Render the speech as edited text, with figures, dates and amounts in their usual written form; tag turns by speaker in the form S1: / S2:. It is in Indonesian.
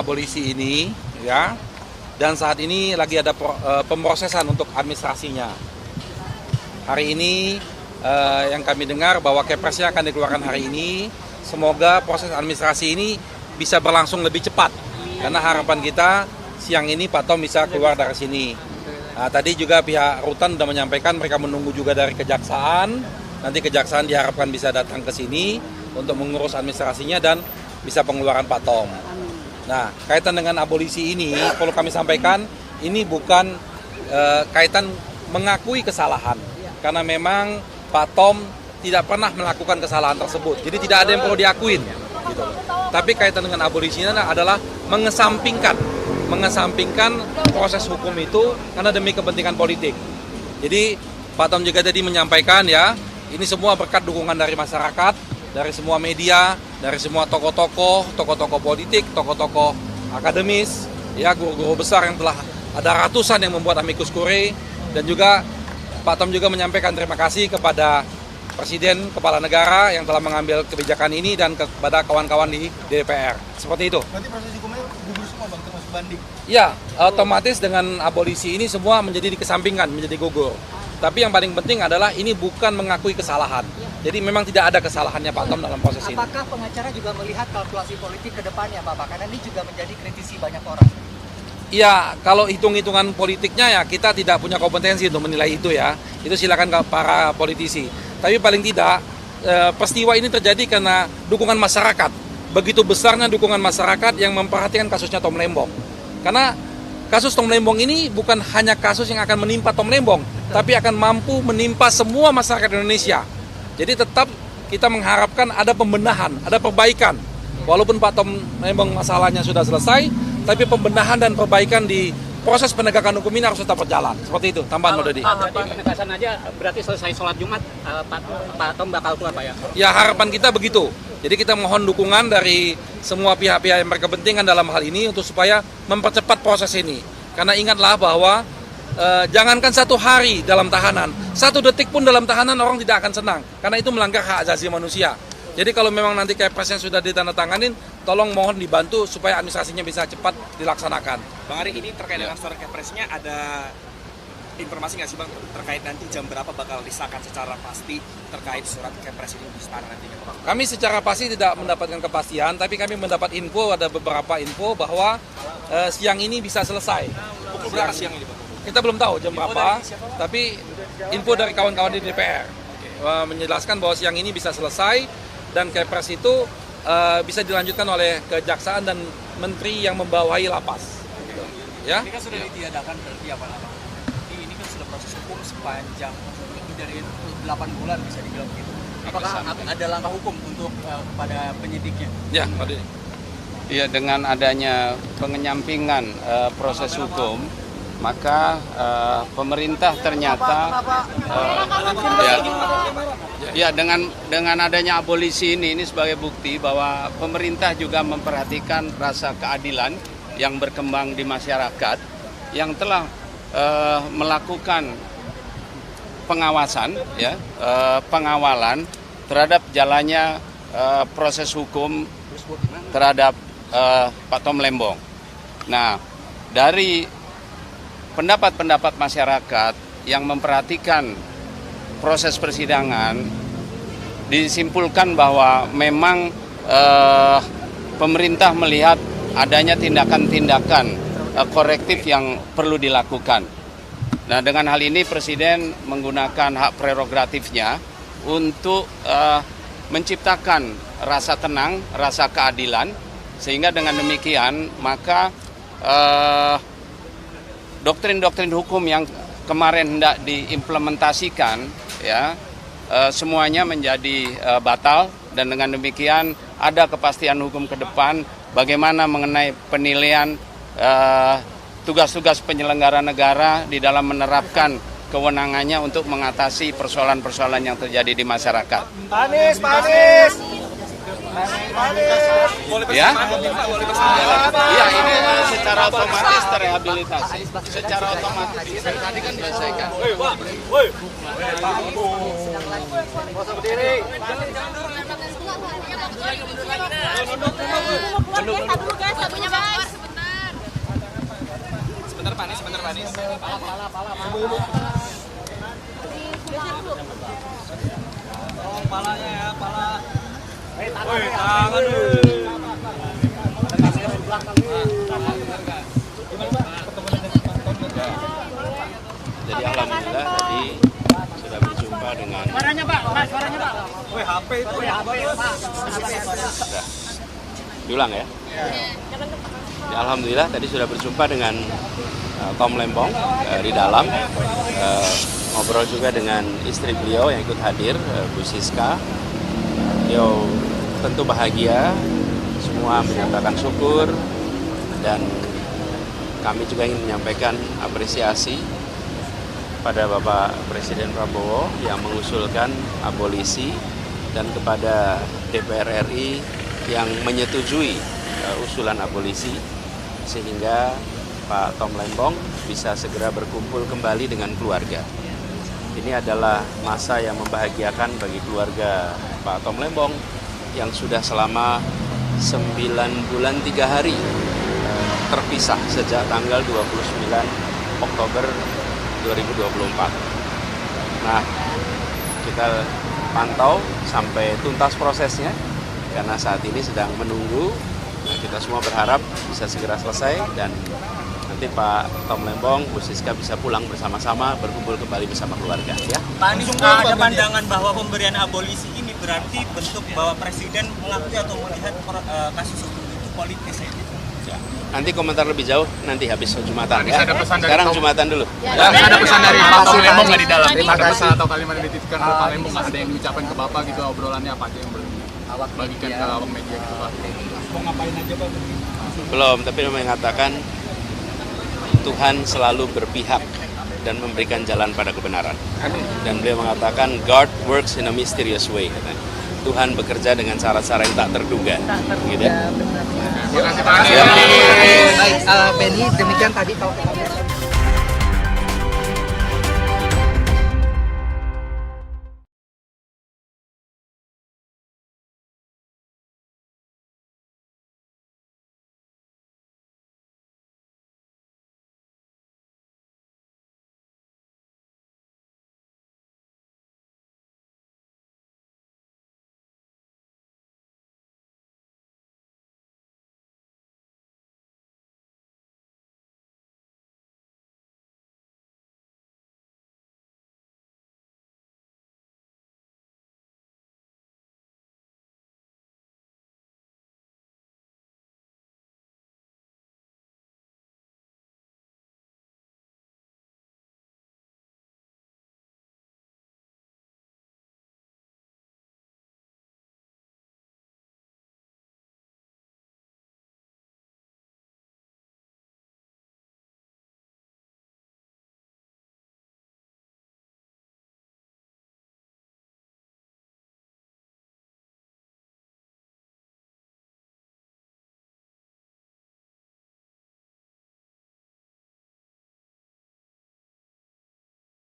S1: abolisi ini, ya. Dan saat ini lagi ada pemrosesan untuk administrasinya. Hari ini yang kami dengar bahwa Kepresnya akan dikeluarkan hari ini. Semoga proses administrasi ini bisa berlangsung lebih cepat. Karena harapan kita siang ini Pak Tom bisa keluar dari sini. Nah, tadi juga pihak Rutan sudah menyampaikan mereka menunggu juga dari Kejaksaan. Nanti Kejaksaan diharapkan bisa datang ke sini untuk mengurus administrasinya dan bisa pengeluaran Pak Tom. Nah, kaitan dengan abolisi ini, perlu kami sampaikan, ini bukan kaitan mengakui kesalahan. Karena memang Pak Tom tidak pernah melakukan kesalahan tersebut. Jadi tidak ada yang perlu diakuin. Gitu. Tapi kaitan dengan abolisi ini adalah mengesampingkan proses hukum itu karena demi kepentingan politik. Jadi Pak Tom juga tadi menyampaikan ya, ini semua berkat dukungan dari masyarakat, dari semua media, dari semua tokoh-tokoh politik, tokoh-tokoh akademis, ya guru-guru besar yang telah ada ratusan yang membuat amicus curiae, dan juga Pak Tom juga menyampaikan terima kasih kepada Presiden, Kepala Negara yang telah mengambil kebijakan ini dan kepada kawan-kawan di DPR. Seperti itu.
S2: Berarti proses hukumnya gugur semua Bang, termasuk banding?
S1: Ya, otomatis dengan abolisi ini semua menjadi dikesampingkan, menjadi gugur. Tapi yang paling penting adalah ini bukan mengakui kesalahan. Jadi memang tidak ada kesalahannya Pak Tom dalam proses ini.
S3: Apakah pengacara juga melihat kalkulasi politik ke depannya Bapak? Karena ini juga menjadi kritisi banyak orang.
S1: Ya, kalau hitung-hitungan politiknya ya kita tidak punya kompetensi untuk menilai itu ya. Itu silakan ke para politisi. Tapi paling tidak peristiwa ini terjadi karena dukungan masyarakat. Begitu besarnya dukungan masyarakat yang memperhatikan kasusnya Tom Lembong. Karena kasus Tom Lembong ini bukan hanya kasus yang akan menimpa Tom Lembong, tapi akan mampu menimpa semua masyarakat Indonesia. Jadi tetap kita mengharapkan ada pembenahan, ada perbaikan. Walaupun Pak Tom Lembong masalahnya sudah selesai, tapi pembenahan dan perbaikan di proses penegakan hukum ini harus tetap berjalan. Seperti itu, tambahan Pak Dodi.
S4: Penegasan aja berarti selesai sholat Jumat, Pak Tom bakal keluar Pak ya?
S1: Ya, harapan kita begitu. Jadi kita mohon dukungan dari semua pihak-pihak yang berkepentingan dalam hal ini untuk supaya mempercepat proses ini. Karena ingatlah bahwa jangankan 1 hari dalam tahanan, 1 detik pun dalam tahanan orang tidak akan senang. Karena itu melanggar hak asasi manusia. Jadi kalau memang nanti Kepresnya sudah ditandatanganin, tolong mohon dibantu supaya administrasinya bisa cepat dilaksanakan.
S5: Bang Ari, ini terkait dengan surat Kepresnya ada informasi nggak sih Bang terkait nanti jam berapa bakal disahkan secara pasti terkait surat Kepres ini di istana nantinya Bang?
S1: Kami secara pasti tidak mendapatkan kepastian, tapi kami mendapat info, ada beberapa info bahwa siang ini bisa selesai.
S5: Pukul berapa siang ini Bang?
S1: Kita belum tahu jam berapa, tapi info dari kawan-kawan di DPR menjelaskan bahwa siang ini bisa selesai dan Kepres itu bisa dilanjutkan oleh Kejaksaan dan Menteri yang membawahi lapas. Ya?
S5: Ini kan sudah ditiadakan berarti apa Bang? Ini kan sudah proses hukum sepanjang lebih dari 8 bulan bisa dibilang begitu. Apakah ada langkah hukum untuk kepada penyidiknya?
S1: Ya, Pak Dodi.
S6: Ya, dengan adanya pengenyampingan proses hukum, maka pemerintah ternyata dengan adanya abolisi ini sebagai bukti bahwa pemerintah juga memperhatikan rasa keadilan yang berkembang di masyarakat yang telah melakukan pengawasan, ya, pengawalan terhadap jalannya proses hukum terhadap Pak Tom Lembong. Nah, dari pendapat-pendapat masyarakat yang memperhatikan proses persidangan, disimpulkan bahwa memang pemerintah melihat adanya tindakan-tindakan korektif yang perlu dilakukan. Nah, dengan hal ini Presiden menggunakan hak prerogatifnya untuk menciptakan rasa tenang, rasa keadilan, sehingga dengan demikian maka doktrin-doktrin hukum yang kemarin hendak diimplementasikan, ya, semuanya menjadi batal, dan dengan demikian ada kepastian hukum ke depan bagaimana mengenai penilaian tugas-tugas penyelenggara negara di dalam menerapkan kewenangannya untuk mengatasi persoalan-persoalan yang terjadi di masyarakat.
S2: Panis, panis.
S6: Ya, iya, ini secara otomatis terrehabilitasi, secara otomatis tadi kan diselesaikan.
S7: Mundur, guys, lagunya Bang.
S6: Jadi alhamdulillah tadi sudah berjumpa dengan diulang ya. Ya, alhamdulillah tadi sudah berjumpa dengan Tom Lembong di dalam, ngobrol juga dengan istri beliau yang ikut hadir, Bu Siska. Beliau tentu bahagia, semua menyatakan syukur, dan kami juga ingin menyampaikan apresiasi pada Bapak Presiden Prabowo yang mengusulkan abolisi dan kepada DPR RI yang menyetujui usulan abolisi, sehingga Pak Tom Lembong bisa segera berkumpul kembali dengan keluarga. Ini adalah masa yang membahagiakan bagi keluarga Pak Tom Lembong yang sudah selama 9 bulan 3 hari terpisah sejak tanggal 29 Oktober 2024. Nah, kita pantau sampai tuntas prosesnya, karena saat ini sedang menunggu. Nah, kita semua berharap bisa segera selesai dan nanti Pak Tom Lembong, Bu Siska bisa pulang bersama-sama, berkumpul kembali bersama keluarga. Ya.
S7: Pak Anies, ada pandangan bahwa pemberian abolisi ini berarti bentuk bahwa Presiden mengakui atau melihat kasus hukum itu politis ya?
S6: Ya. Nanti komentar lebih jauh nanti habis Jumatan ya. Sekarang Jumatan dulu.
S5: Ada pesan dari Pak Tom Lembong nggak di dalam? Ada pesan atau kalimat yang dititipkan ke Pak Lembong, ada yang diucapkan ke Bapak gitu, obrolannya apa aja yang boleh bagikan ke awak media gitu Pak?
S2: Mau ngapain aja Pak?
S6: Belum, tapi dia mengatakan Tuhan selalu berpihak dan memberikan jalan pada kebenaran. Dan beliau mengatakan God works in a mysterious way. Tuhan bekerja dengan cara-cara yang tak terduga. Gitu.
S3: Baik, Benny, demikian tadi kalau kita